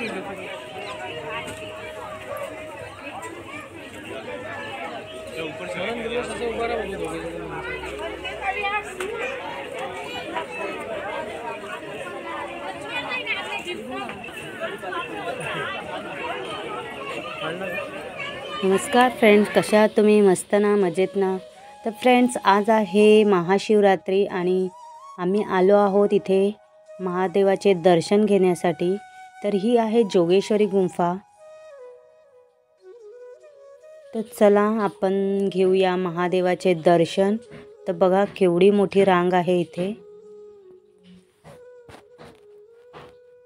नमस्कार फ्रेंड्स, कशा आहात तुम्ही? मस्त ना, मजेत ना? तर फ्रेंड्स, आज आहे महाशिवरात्री आणि आम्ही आलो आहोत इथे महादेवाचे दर्शन घेण्यासाठी. तर ही आहे जोगेश्वरी गुंफा. तर चला आपण घेऊया महादेवाचे दर्शन. तर बघा केवढी मोठी रांग आहे इथे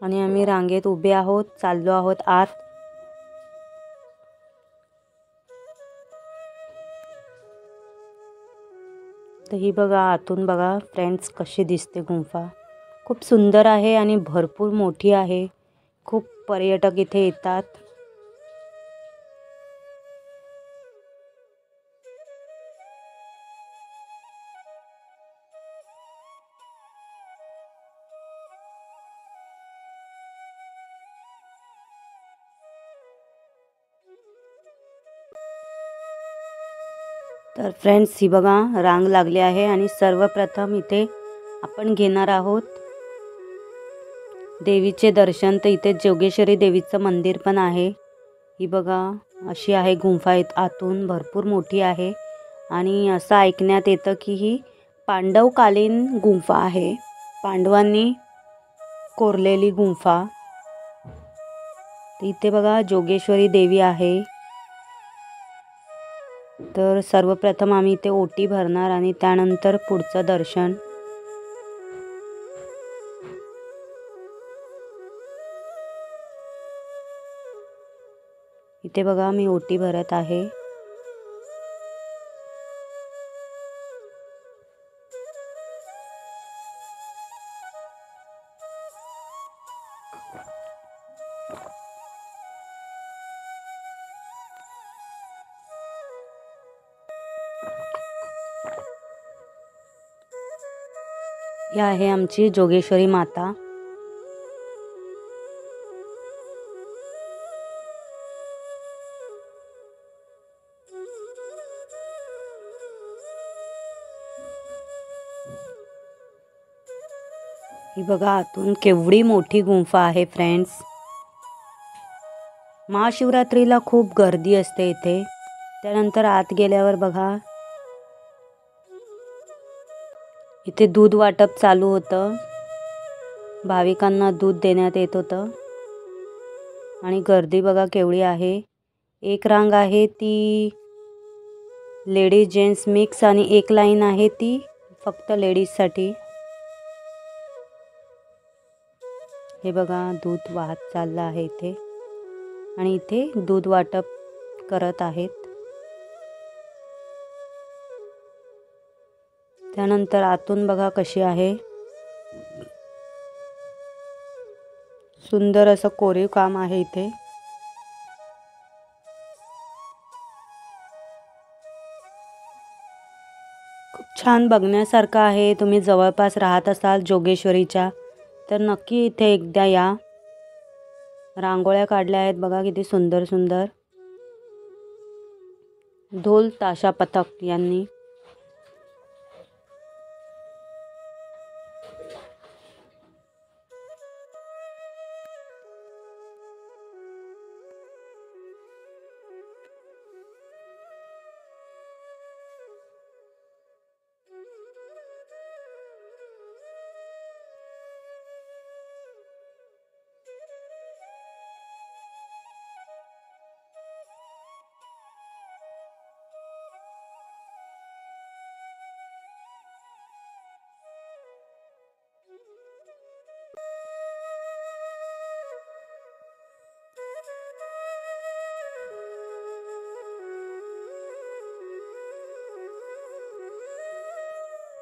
आणि आम्ही रांगेत उभे आहोत, चाललो आहोत आत. तर ही बघा आतून बघा फ्रेंड्स कशी दिसते गुंफा. खूप सुंदर आहे आणि भरपूर मोठी आहे. खूप पर्यटक इथे येतात. तर फ्रेंड्स, ही बघा रांग लागली आहे आणि सर्वप्रथम इथे आपण घेणार आहोत देवीचे दर्शन. तर इथे जोगेश्वरी देवीचं मंदिर पण आहे. ही बघा अशी आहे गुंफा. आतून भरपूर मोठी आहे आणि असं ऐकण्यात येतं की ही पांडवकालीन गुंफा आहे, पांडवांनी कोरलेली गुंफा. इथे बघा जोगेश्वरी देवी आहे. तर सर्वप्रथम आम्ही इथे ओटी भरणार आणि त्यानंतर पुढचं दर्शन. इथे बघा मी ओटी भरत आहे. ही आहे आमची जोगेश्वरी माता. ही बघा आतून केवढी मोठी गुंफा आहे फ्रेंड्स. महाशिवरात्रीला खूप गर्दी असते इथे. त्यानंतर आत गेल्यावर बघा इथे दूध वाटप चालू होतं. भाविकांना दूध देण्यात येत होतं आणि गर्दी बघा केवढी आहे. एक रांग आहे ती लेडीज जेंट्स मिक्स आणि एक लाईन आहे ती फक्त लेडीजसाठी. हे बघा दूध वाहत चाललं आहे इथे आणि इथे दूध वाटप करत आहेत. त्यानंतर आतून बघा कशी आहे. सुंदर असं कोरीव काम आहे इथे. खूप छान बघण्यासारखं आहे. तुम्ही जवळपास राहत असाल जोगेश्वरीच्या तर नक्की इथे एकदा या. रांगोळ्या काढल्या आहेत बघा किती सुंदर सुंदर. ढोल ताशा पथक यांनी.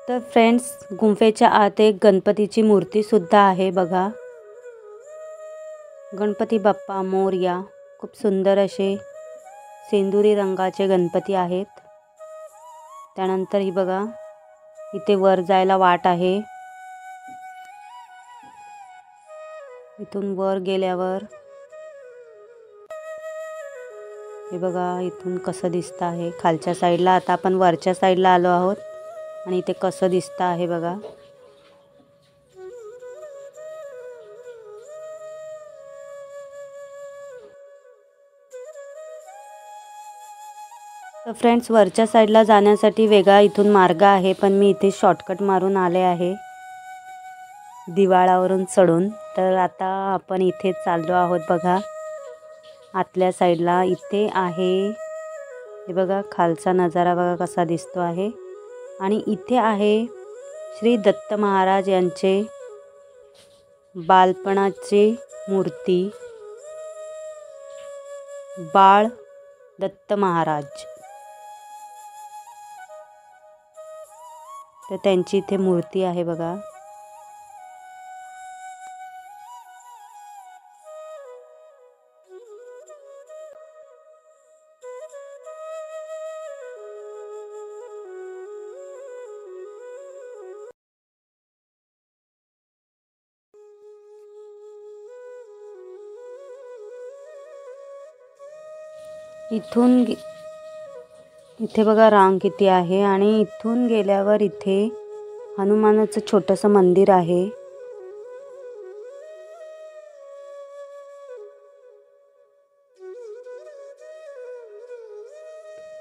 तर फ्रेंड्स, गुंफेच्या आत एक गणपतीची मूर्ती सुद्धा आहे बघा. गणपती बाप्पा मोरया. खूप सुंदर असे सेंदुरी रंगाचे गणपती आहेत. त्यानंतर ही बघा इथे वर जायला वाट आहे. इथून वर गेल्यावर हे बघा इथून कसं दिसतं आहे खालच्या साईडला. आता आपण वरच्या साईडला आलो आहोत आणि इथे कसं दिसतं आहे बघा. तर फ्रेंड्स, वरच्या साईडला जाण्यासाठी वेगळा इथून मार्ग आहे, पण मी इथे शॉर्टकट मारून आले आहे दिवाळावरून चढून. तर आता आपण इथे चाललो आहोत बघा आतल्या साईडला. इथे आहे हे बघा खालचा नजारा बघा कसा दिसतो आहे. आणि इथे आहे श्री दत्त महाराज यांचे बालपणाची मूर्ती, बाळ दत्त महाराज. तर त्यांची इथे मूर्ती आहे बघा. इथे बघा रांग किती आहे. आणि इथून गेल्यावर इथे हनुमानाचं छोटंसं मंदिर आहे.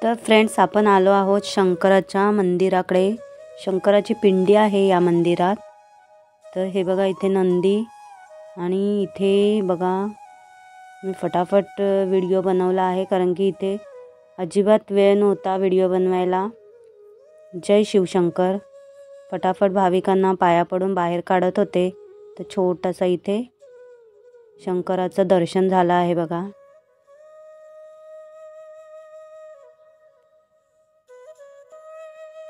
तर फ्रेंड्स, आपण आलो आहोत शंकराच्या मंदिराकडे. शंकराची पिंडी आहे या मंदिरात. तर हे बघा इथे नंदी. आणि इथे बघा मी फटाफट व्हिडिओ बनवला आहे कारण की इथे अजिबात वेळ नव्हता व्हिडिओ बनवायला. जय शिवशंकर. फटाफट भाविकांना पाया पडून बाहेर काढत होते. तर छोटंसं इथे शंकराचं दर्शन झालं आहे बघा.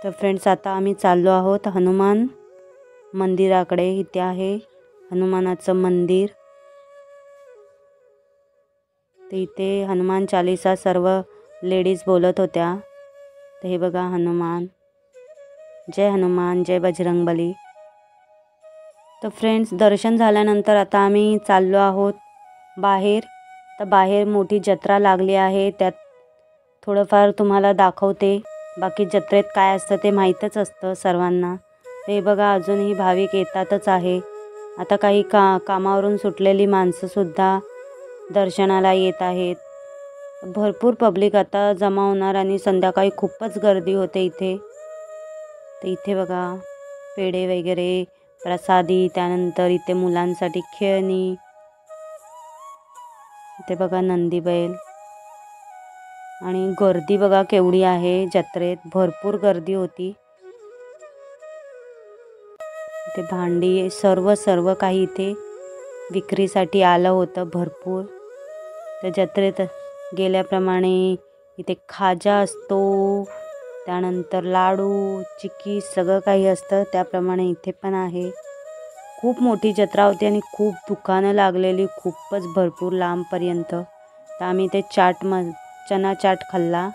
तर फ्रेंड्स, आता आम्ही चाललो आहोत हनुमान मंदिराकडे. इथे आहे हनुमानाचं मंदिर. तर इथे हनुमान चालीसा सर्व लेडीज बोलत होत्या. तर हे बघा हनुमान, जय बजरंगबली. तर फ्रेंड्स, दर्शन झाल्यानंतर आता आम्ही चाललो आहोत बाहेर. तर बाहेर मोठी जत्रा लागली आहे, त्यात थोडंफार तुम्हाला दाखवते. बाकी जत्रेत काय असतं ते माहीतच असतं सर्वांना. ते बघा अजूनही भाविक येतातच आहे. आता काही कामावरून सुटलेली माणसंसुद्धा दर्शनाला येत आहेत. भरपूर पब्लिक आता जमा होणार आणि संध्याकाळी खूपच गर्दी होते इथे. तर इथे बघा पेढे वगैरे, प्रसादी, त्यानंतर इथे मुलांसाठी खेळणी. इथे बघा नंदी बैल. आणि गर्दी बघा केवढी आहे जत्रेत, भरपूर गर्दी होती. इथे भांडी सर्व काही इथे विक्रीसाठी आलं होतं भरपूर. तर जत्रेत गेल्याप्रमाणे इथे खाजा असतो, त्यानंतर लाडू, चिक्की सगळं काही असतं, त्याप्रमाणे इथे पण आहे. खूप मोठी जत्रा होती आणि खूप दुकानं लागलेली, खूपच भरपूर लांबपर्यंत. तर आम्ही ते चना चाट खाल्ला.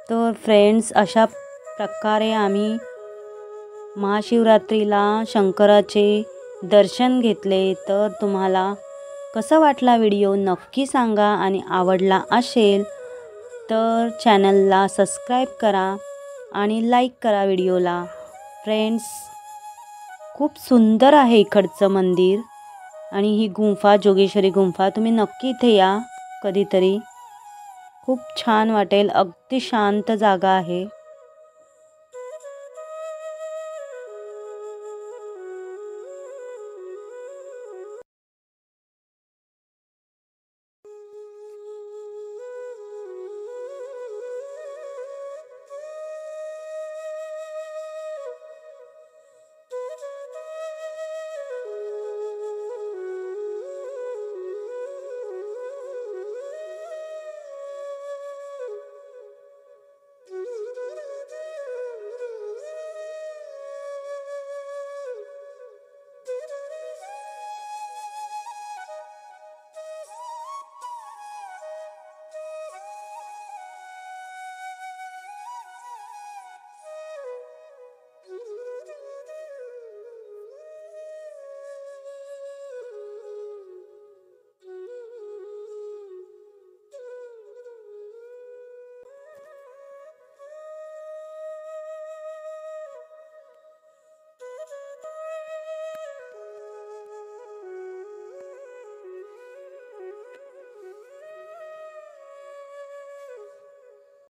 तर फ्रेंड्स, अशा प्रकारे आम्ही महाशिवरात्रीला शंकराचे दर्शन घेतले. तर तुम्हाला कसा वाटला व्हिडिओ नक्की सांगा. आणि आवडला असेल तर चॅनलला सबस्क्राईब करा आणि लाईक करा व्हिडिओला. फ्रेंड्स, खूप सुंदर आहे इकडचं मंदिर. आणि ही गुंफा, जोगेश्वरी गुंफा, तुम्ही नक्की इथे या कधीतरी. खूप छान वाटेल. अगदी शांत जागा आहे.